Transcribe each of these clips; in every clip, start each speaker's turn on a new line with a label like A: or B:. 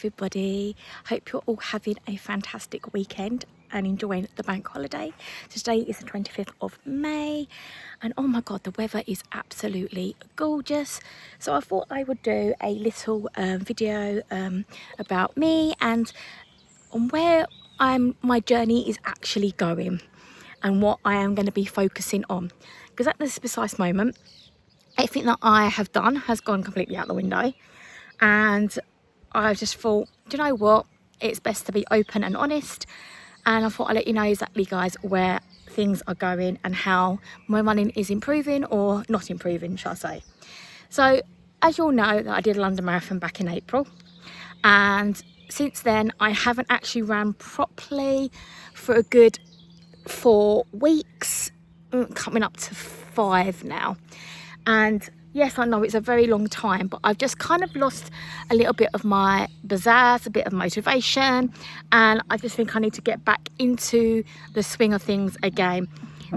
A: everybody. Hope you're all having a fantastic weekend and enjoying the bank holiday. Today is the 25th of May and oh my god, the weather is absolutely gorgeous. So I thought I would do a little video about me and on where my journey is actually going and what I am going to be focusing on, because at this precise moment everything that I have done has gone completely out the window, and I just thought, do you know what, it's best to be open and honest, and I thought I'd let you know exactly, guys, where things are going and how my running is improving or not improving, shall I say. So as you all know, that I did a London Marathon back in April, and since then I haven't actually ran properly for a good 4 weeks, coming up to 5 now. And yes, I know it's a very long time, but I've just kind of lost a little bit of my pizzazz, a bit of motivation, and I just think I need to get back into the swing of things again.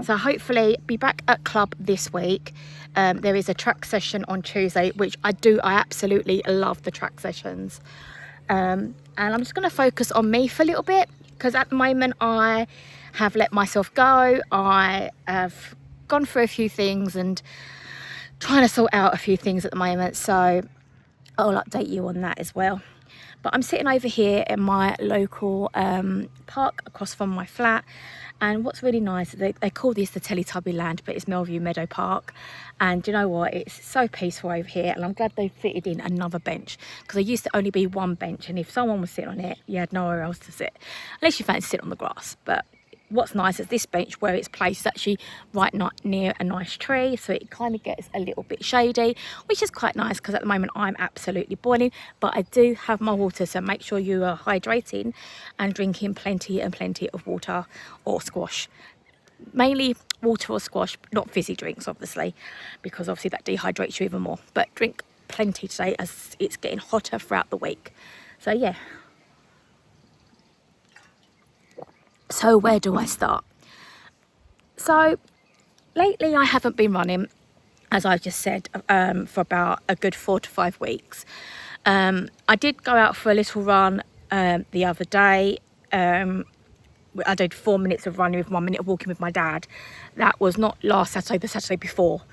A: So hopefully be back at club this week. There is a track session on Tuesday, which I absolutely love the track sessions. And I'm just going to focus on me for a little bit, because at the moment I have let myself go. I have gone through a few things and trying to sort out a few things at the moment, so I'll update you on that as well. But I'm sitting over here in my local park across from my flat, and what's really nice, they call this the Teletubby Land, but it's Melview Meadow Park. And you know what, it's so peaceful over here, and I'm glad they fitted in another bench, because there used to only be one bench, and if someone was sitting on it, you had nowhere else to sit, unless you fancy sitting on the grass. But what's nice is this bench, where it's placed, is actually right near a nice tree, so it kind of gets a little bit shady, which is quite nice, because at the moment I'm absolutely boiling. But I do have my water, so make sure you are hydrating and drinking plenty of water or squash. Mainly water or squash, not fizzy drinks obviously, because obviously that dehydrates you even more. But drink plenty today, as it's getting hotter throughout the week. So yeah. So where do I start? So lately I haven't been running, as I just said, for about a good 4 to 5 weeks. I did go out for a little run the other day. I did 4 minutes of running with 1 minute of walking with my dad. That was not last Saturday, the Saturday before.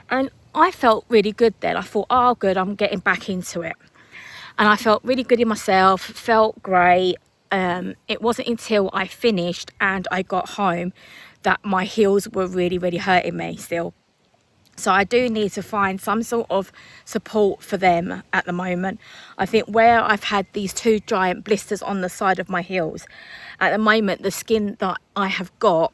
A: And I felt really good then. I thought, oh good, I'm getting back into it. And I felt really good in myself, felt great. It wasn't until I finished and I got home that my heels were really hurting me still. So I do need to find some sort of support for them at the moment. I think where I've had these 2 giant blisters on the side of my heels, at the moment the skin that I have got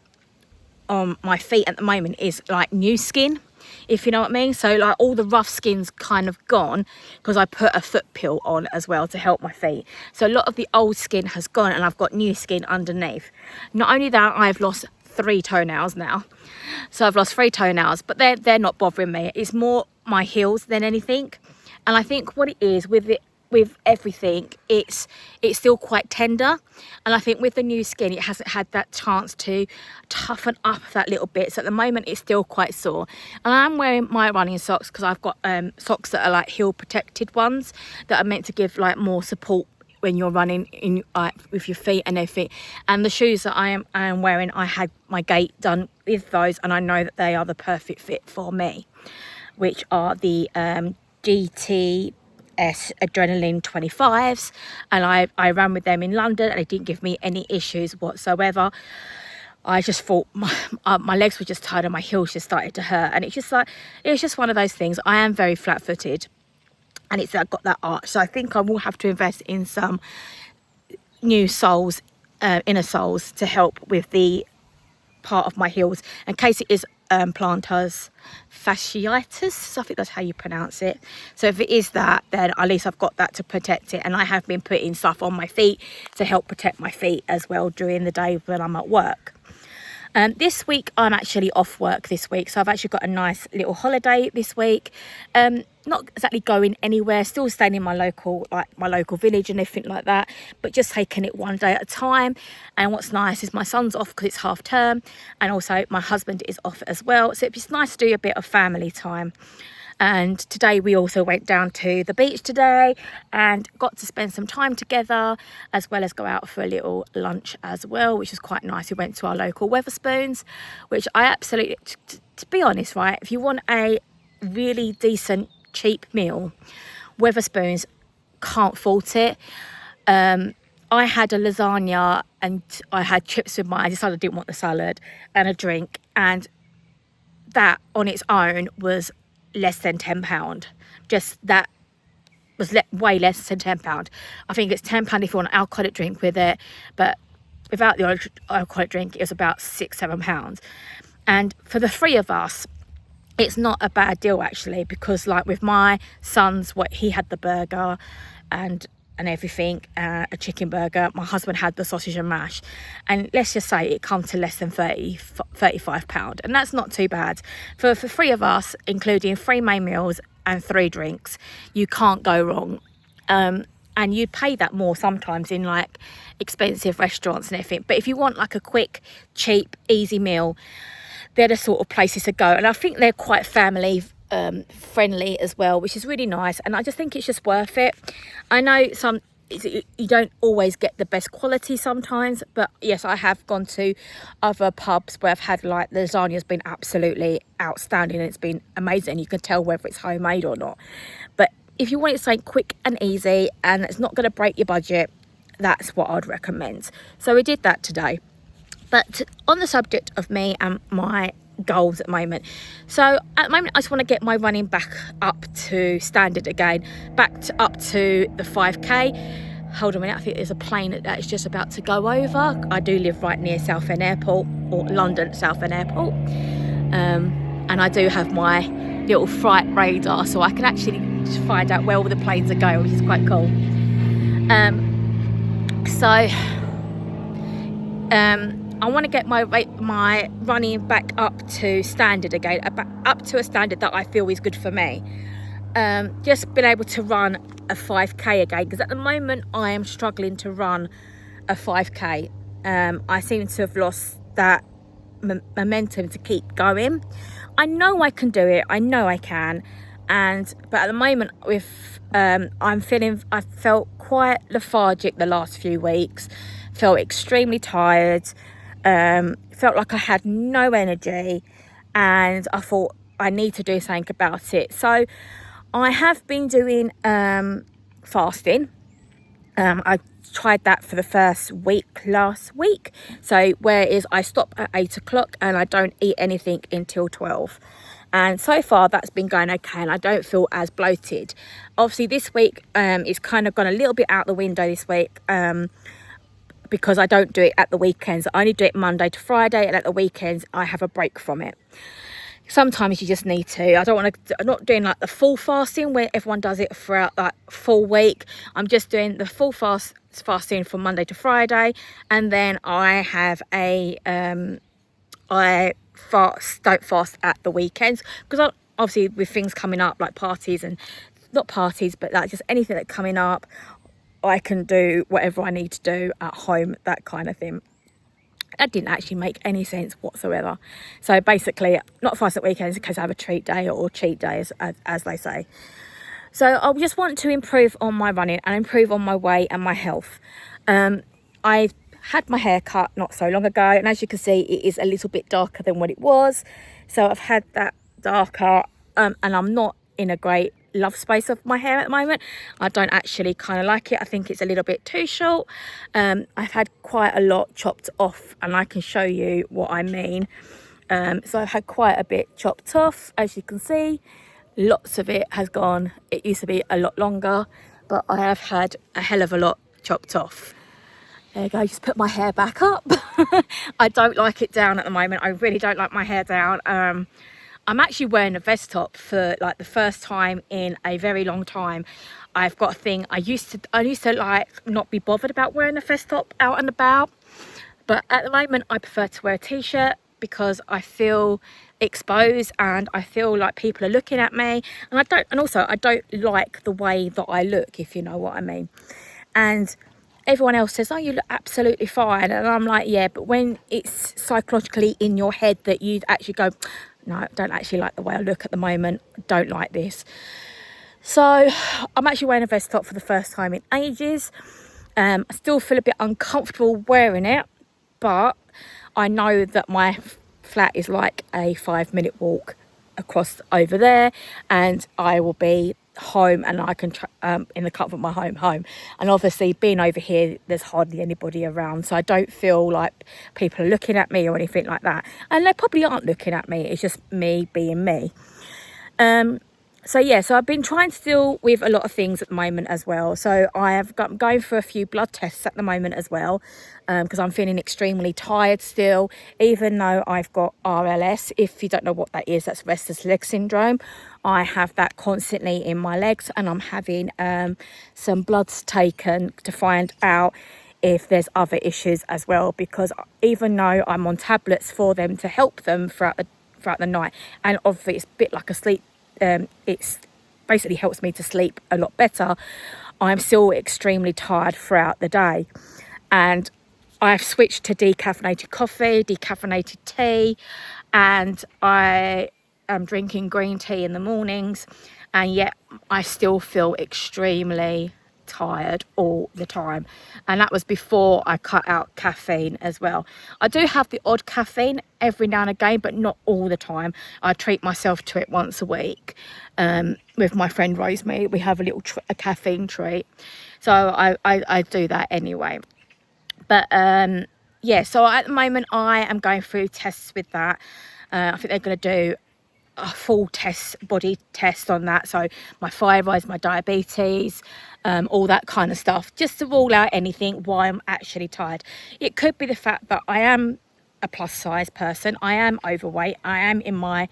A: on my feet at the moment is like new skin, if you know what I mean. So like all the rough skin's kind of gone, because I put a foot peel on as well to help my feet. So a lot of the old skin has gone and I've got new skin underneath. Not only that, I've lost 3 toenails now. So I've lost 3 toenails, but they're not bothering me. It's more my heels than anything. And I think what it is with everything, it's still quite tender, and I think with the new skin it hasn't had that chance to toughen up that little bit. So at the moment it's still quite sore, and I'm wearing my running socks, because I've got socks that are like heel protected ones that are meant to give like more support when you're running in with your feet and everything. And the shoes that I am wearing, I had my gait done with those, and I know that they are the perfect fit for me, which are the GT Adrenaline 25s, and I ran with them in London and it didn't give me any issues whatsoever. I just thought my legs were just tired and my heels just started to hurt, and it's just one of those things. I am very flat-footed, and it's got that arch, so I think I will have to invest in some new soles, inner soles, to help with the part of my heels in case it is plantar fasciitis. I think that's how you pronounce it. So if it is that, then at least I've got that to protect it, and I have been putting stuff on my feet to help protect my feet as well during the day when I'm at work. This week I'm actually off work this week, so I've actually got a nice little holiday this week. Not exactly going anywhere, still staying in my local village and everything like that, but just taking it one day at a time. And what's nice is my son's off because it's half term, and also my husband is off as well, so it's nice to do a bit of family time. And today we also went down to the beach today and got to spend some time together, as well as go out for a little lunch as well, which was quite nice. We went to our local Wetherspoons, which I absolutely, to be honest, right, if you want a really decent cheap meal, Wetherspoons, can't fault it. I had a lasagna and I had chips with mine. I decided I didn't want the salad, and a drink, and that on its own was less than £10. Just that was way less than £10. I think it's £10 if you want an alcoholic drink with it, but without the alcoholic drink it was about £6-7. And for the three of us, it's not a bad deal actually, because like with my son's, what he had the burger and everything, a chicken burger. My husband had the sausage and mash, and let's just say it comes to less than £35, and that's not too bad for three of us, including 3 main meals and 3 drinks. You can't go wrong. And you'd pay that more sometimes in like expensive restaurants and everything, but if you want like a quick, cheap, easy meal, they're the sort of places to go. And I think they're quite family friendly as well, which is really nice, and I just think it's just worth it. I know you don't always get the best quality sometimes, but yes, I have gone to other pubs where I've had like the lasagna's been absolutely outstanding and it's been amazing. You can tell whether it's homemade or not. But if you want something quick and easy and it's not going to break your budget, that's what I'd recommend. So we did that today. But on the subject of me and my goals at the moment, so at the moment I just want to get my running back up to standard again, up to the 5k. Hold on a minute, I think there's a plane that is just about to go over. I do live right near Southend Airport, or London Southend Airport, and I do have my little flight radar, so I can actually find out where all the planes are going, which is quite cool. I want to get my running back up to standard again, up to a standard that I feel is good for me. Just being able to run a 5k again, because at the moment I am struggling to run a 5k. I seem to have lost that momentum to keep going. I know I can do it, I know I can, but at the moment I felt quite lethargic the last few weeks, felt extremely tired, felt like I had no energy, and I thought I need to do something about it. So I have been doing fasting. I tried that for the first week last week. So whereas I stop at 8 o'clock and I don't eat anything until 12. And so far that's been going okay, and I don't feel as bloated. Obviously this week it's kind of gone a little bit out the window this week, because I don't do it at the weekends. I only do it Monday to Friday, and at the weekends I have a break from it. Sometimes you just need to. I'm not doing like the full fasting where everyone does it throughout that full week. I'm just doing the full fasting from Monday to Friday, and then I have don't fast at the weekends, because obviously with things coming up like parties, and not parties, but like just anything that's coming up, I can do whatever I need to do at home, that kind of thing. That didn't actually make any sense whatsoever. So basically, not fast at weekends in case I have a treat day, or cheat day as they say. So I just want to improve on my running and improve on my weight and my health. I had my hair cut not so long ago, and as you can see it is a little bit darker than what it was. So I've had that darker, and I'm not in a great love space of my hair at the moment. I don't actually kind of like it. I think it's a little bit too short. I've had quite a lot chopped off, and I can show you what I mean. So I've had quite a bit chopped off, as you can see. Lots of it has gone. It used to be a lot longer, but I have had a hell of a lot chopped off. There you go, just put my hair back up. I don't like it down at the moment. I really don't like my hair down. I'm actually wearing a vest top for like the first time in a very long time. I've got a thing, I used to like not be bothered about wearing a vest top out and about, but at the moment I prefer to wear a t-shirt, because I feel exposed and I feel like people are looking at me, and I don't like the way that I look, if you know what I mean. And everyone else says, oh, you look absolutely fine, and I'm like, yeah, but when it's psychologically in your head that you actually go, No, I don't actually like the way I look at the moment. I don't like this. So I'm actually wearing a vest top for the first time in ages. I still feel a bit uncomfortable wearing it, but I know that my flat is like a 5-minute walk across over there, and I will be home, and I can in the comfort of my home. And obviously being over here, there's hardly anybody around, so I don't feel like people are looking at me or anything like that, and they probably aren't looking at me. It's just me being me. So I've been trying to deal with a lot of things at the moment as well. So I'm going for a few blood tests at the moment as well, because I'm feeling extremely tired still, even though I've got RLS. If you don't know what that is, that's restless leg syndrome. I have that constantly in my legs, and I'm having some bloods taken to find out if there's other issues as well, because even though I'm on tablets for them to help them throughout the night, and obviously it's a bit like a sleep, it's basically helps me to sleep a lot better, I'm still extremely tired throughout the day. And I've switched to decaffeinated coffee, decaffeinated tea, and I am drinking green tea in the mornings, and yet I still feel extremely tired all the time. And that was before I cut out caffeine as well. I do have the odd caffeine every now and again, but not all the time. I treat myself to it once a week. With my friend Rosemary, we have a little a caffeine treat, so I do that anyway. But so at the moment I am going through tests with that. I think they're going to do a full body test on that, so my thyroid, my diabetes, all that kind of stuff, just to rule out anything why I'm actually tired. It could be the fact that I am a plus size person, I am overweight, I am in my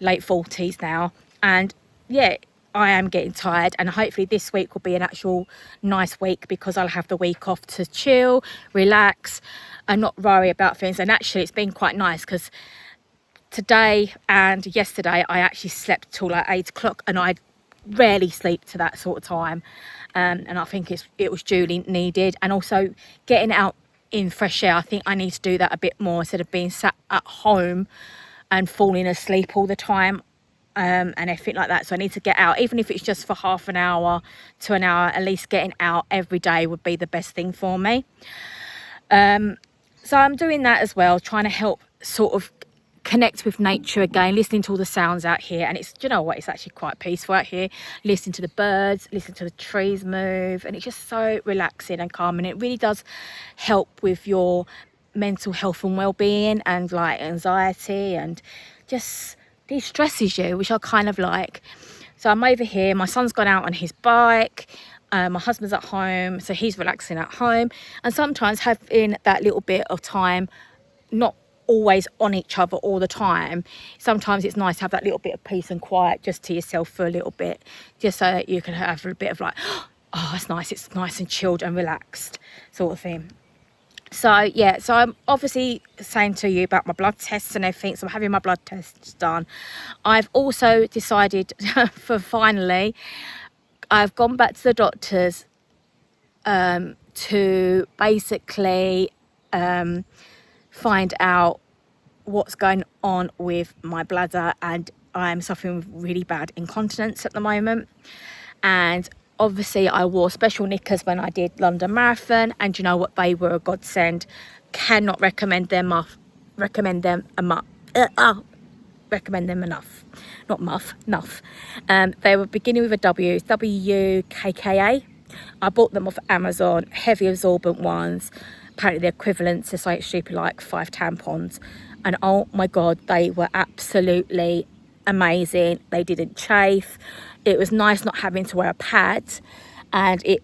A: late 40s now, and I am getting tired, and hopefully this week will be an actual nice week, because I'll have the week off to chill, relax, and not worry about things. And actually it's been quite nice, because today and yesterday I actually slept till like 8 o'clock, and I rarely sleep to that sort of time, and I think it was duly needed. And also getting out in fresh air, I think I need to do that a bit more, instead of being sat at home and falling asleep all the time, and everything like that. So I need to get out, even if it's just for half an hour to an hour. At least getting out every day would be the best thing for me. So I'm doing that as well, trying to help sort of connect with nature again, listening to all the sounds out here. And it's, you know what, it's actually quite peaceful out here, listening to the birds, listening to the trees move, and it's just so relaxing and calming. It really does help with your mental health and well-being, and like anxiety, and just de-stresses you, which I kind of like. So I'm over here, my son's gone out on his bike, my husband's at home, so he's relaxing at home. And sometimes having that little bit of time, not always on each other all the time, sometimes it's nice to have that little bit of peace and quiet just to yourself for a little bit, just so that you can have a bit of like, oh, that's nice, it's nice and chilled and relaxed sort of thing. So so I'm obviously saying to you about my blood tests and everything, so I'm having my blood tests done. I've also decided for finally, I've gone back to the doctors to basically find out what's going on with my bladder, and I'm suffering with really bad incontinence at the moment. And obviously I wore special knickers when I did London Marathon, and you know what, they were a godsend. Cannot recommend them enough. They were beginning with a W, WUKKA. I bought them off Amazon, heavy absorbent ones. Apparently the equivalent to something stupid like 5 tampons, and oh my god, they were absolutely amazing. They didn't chafe. It was nice not having to wear a pad, and they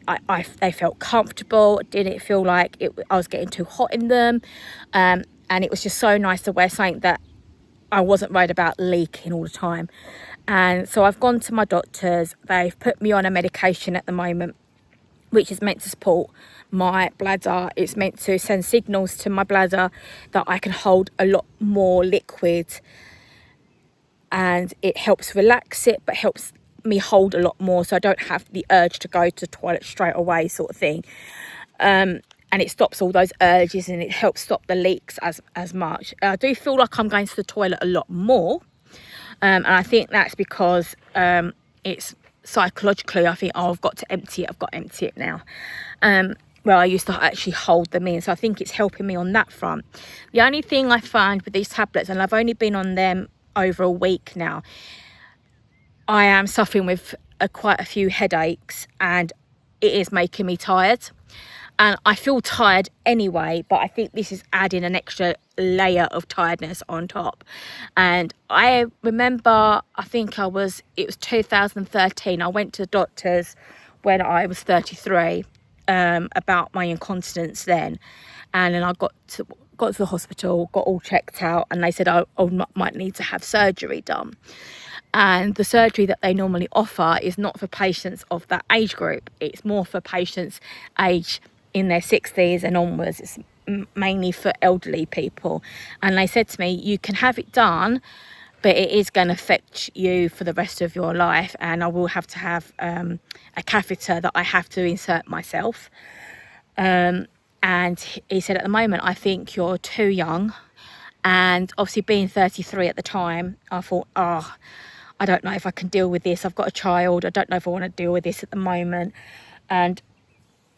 A: felt comfortable. It didn't feel like I was getting too hot in them, and it was just so nice to wear something that I wasn't worried about leaking all the time. And so I've gone to my doctors. They've put me on a medication at the moment, which is meant to support my bladder. It's meant to send signals to my bladder that I can hold a lot more liquid, and it helps relax it, but helps me hold a lot more, so I don't have the urge to go to the toilet straight away sort of thing. And it stops all those urges, and it helps stop the leaks as much. I do feel like I'm going to the toilet a lot more, And I think that's because it's psychologically, I think, oh, I've got to empty it, I've got to empty it now. Well, I used to actually hold them in, so I think it's helping me on that front. The only thing I find with these tablets, and I've only been on them over a week now, I am suffering with quite a few headaches, and it is making me tired. And I feel tired anyway, but I think this is adding an extra layer of tiredness on top. And I remember, I think it was 2013, I went to the doctors when I was 33 about my incontinence then. And then I got to the hospital, got all checked out, and they said I might need to have surgery done. And the surgery that they normally offer is not for patients of that age group. It's more for patients aged in their 60s and onwards. It's mainly for elderly people. And they said to me, you can have it done, but it is going to affect you for the rest of your life, and I will have to have a catheter that I have to insert myself. And he said, at the moment, I think you're too young. And obviously being 33 at the time, I thought, I don't know if I can deal with this. I've got a child. I don't know if I want to deal with this at the moment. And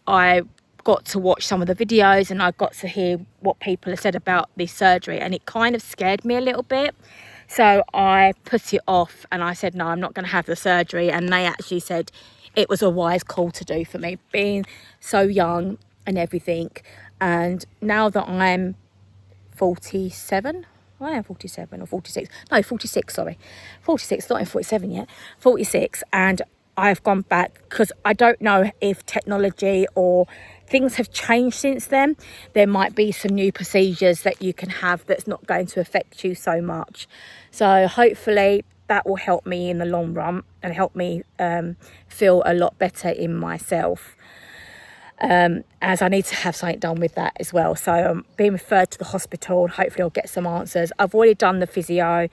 A: I got to watch some of the videos, and I got to hear what people have said about this surgery, and it kind of scared me a little bit. So I put it off, and I said, no, I'm not going to have the surgery. And they actually said it was a wise call to do for me, being so young and everything. And now that I'm 47, I am 47 or 46. No, 46, sorry. 46, not in 47 yet. 46, and I've gone back because I don't know if technology or things have changed since then. There might be some new procedures that you can have that's not going to affect you so much. So hopefully that will help me in the long run and help me feel a lot better in myself. As I need to have something done with that as well. So I'm being referred to the hospital, and hopefully I'll get some answers. I've already done the physio.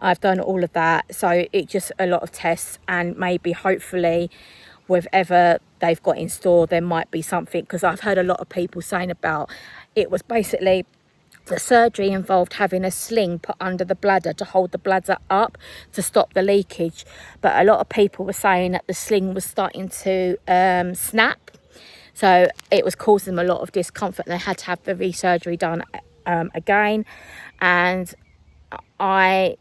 A: I've done all of that. So it's just a lot of tests, and maybe hopefully whatever they've got in store, there might be something, because I've heard a lot of people saying about it was basically the surgery involved having a sling put under the bladder to hold the bladder up to stop the leakage. But a lot of people were saying that the sling was starting to snap. So it was causing them a lot of discomfort, and they had to have the resurgery done again. And I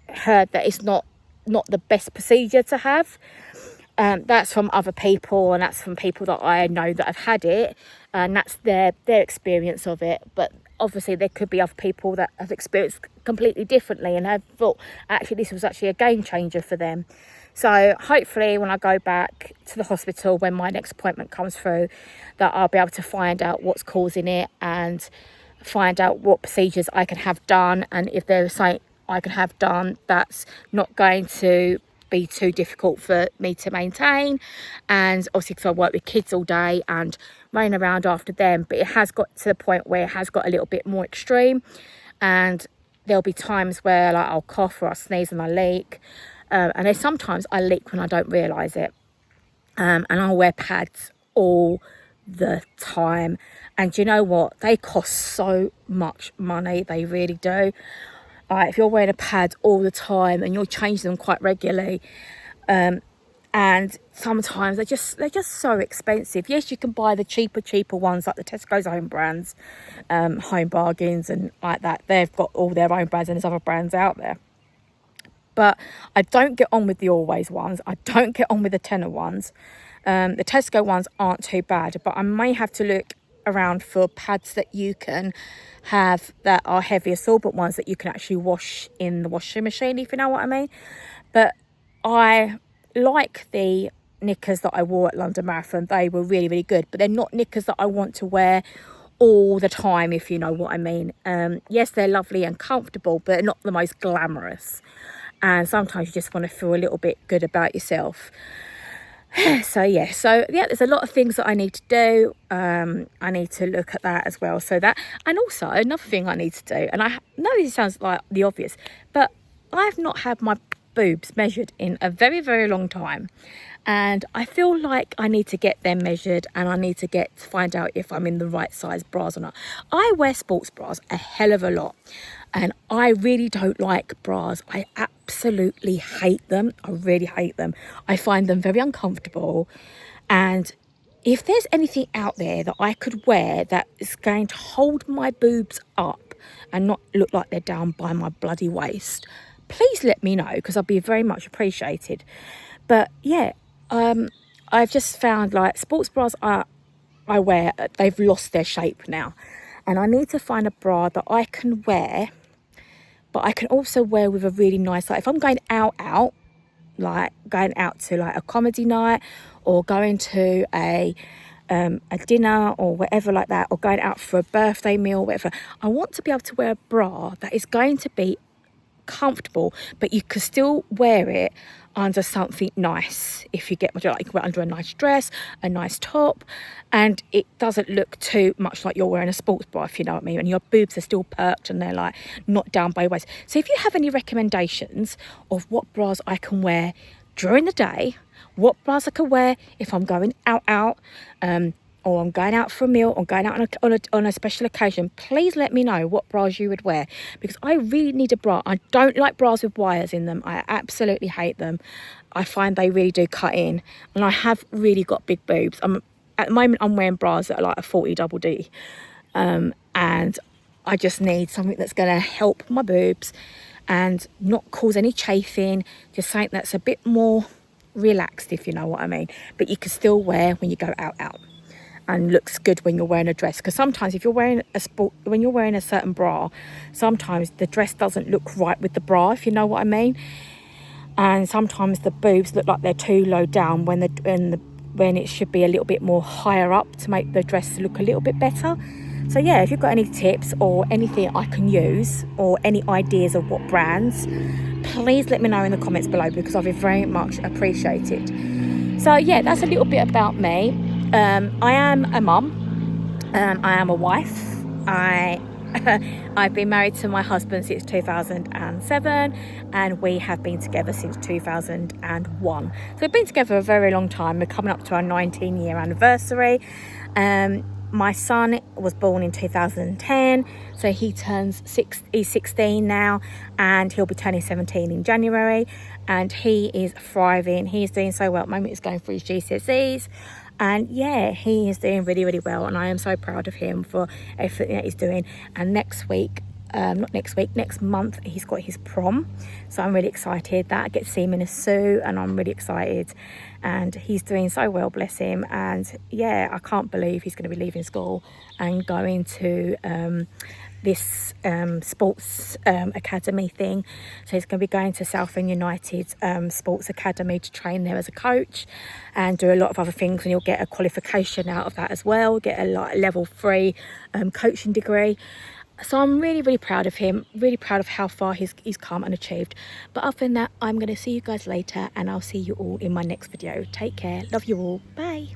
A: heard that it's not the best procedure to have. That's from other people, and that's from people that I know that have had it, and that's their experience of it. But obviously there could be other people that have experienced completely differently and have thought actually this was actually a game changer for them. So hopefully when I go back to the hospital, when my next appointment comes through, that I'll be able to find out what's causing it and find out what procedures I can have done, and if there's something I can have done that's not going to be too difficult for me to maintain. And obviously because I work with kids all day and running around after them, but it has got to the point where it has got a little bit more extreme, and there'll be times where like I'll cough or I'll sneeze and I leak. And then sometimes I leak when I don't realise it. And I'll wear pads all the time. And you know what? They cost so much money. They really do. If you're wearing a pad all the time and you're changing them quite regularly, and sometimes they're just so expensive. Yes, you can buy the cheaper ones like the Tesco's own brands, Home Bargains and like that. They've got all their own brands, and there's other brands out there. But I don't get on with the Always ones. I don't get on with the tenner ones. The Tesco ones aren't too bad, but I may have to look around for pads that you can have that are heavy absorbent ones that you can actually wash in the washing machine, if you know what I mean. But I like the knickers that I wore at London Marathon. They were really, really good, but they're not knickers that I want to wear all the time, if you know what I mean. Yes, they're lovely and comfortable, but they're not the most glamorous. And sometimes you just want to feel a little bit good about yourself. So there's a lot of things that I need to do. I need to look at that as well. So that, and also another thing I need to do, and I know this sounds like the obvious, but I've not had my boobs measured in a very, very long time. And I feel like I need to get them measured, and I need to find out if I'm in the right size bras or not. I wear sports bras a hell of a lot. And I really don't like bras. I absolutely hate them. I really hate them. I find them very uncomfortable. And if there's anything out there that I could wear that is going to hold my boobs up and not look like they're down by my bloody waist, please let me know, because I'll be very much appreciated. But yeah, I've just found like sports bras I wear, they've lost their shape now. And I need to find a bra that I can wear, but I can also wear with a really nice, like if I'm going out, like going out to like a comedy night, or going to a dinner or whatever like that, or going out for a birthday meal, whatever. I want to be able to wear a bra that is going to be comfortable, but you can still wear it under something nice. If you get my drift, like you can wear it under a nice dress, a nice top, and it doesn't look too much like you're wearing a sports bra, if you know what I mean, and your boobs are still perked and they're like not down by your waist. So if you have any recommendations of what bras I can wear during the day, what bras I can wear if I'm going out, or I'm going out for a meal, or going out on a special occasion, please let me know what bras you would wear, because I really need a bra. I don't like bras with wires in them. I absolutely hate them. I find they really do cut in, and I have really got big boobs. At the moment I'm wearing bras that are like a 40 double D, and I just need something that's going to help my boobs and not cause any chafing, just something that's a bit more relaxed, if you know what I mean, but you can still wear when you go out and looks good when you're wearing a dress. Because sometimes if you're wearing when you're wearing a certain bra, sometimes the dress doesn't look right with the bra, if you know what I mean, and sometimes the boobs look like they're too low down when it should be a little bit more higher up to make the dress look a little bit better. So yeah, if you've got any tips or anything I can use, or any ideas of what brands, please let me know in the comments below, because I'll be very much appreciated. So yeah, that's a little bit about me. I am a mum. I am a wife. I've been married to my husband since 2007, and we have been together since 2001. So we've been together a very long time. We're coming up to our 19-year anniversary. My son was born in 2010, so he's 16 now, and he'll be turning 17 in January, and he is thriving. He's doing so well at the moment. He's going through his GCSEs, and yeah, he is doing really, really well, and I am so proud of him for everything that he's doing. And next month, he's got his prom, so I'm really excited. That I get to see him in a suit, and I'm really excited, and he's doing so well, bless him. And yeah, I can't believe he's going to be leaving school and going to this sports academy thing. So he's going to be going to Southend United Sports Academy to train there as a coach and do a lot of other things, and you'll get a qualification out of that as well, get a level 3 coaching degree. So I'm really, really proud of him, really proud of how far he's come and achieved. But other than that, I'm going to see you guys later, and I'll see you all in my next video. Take care. Love you all. Bye.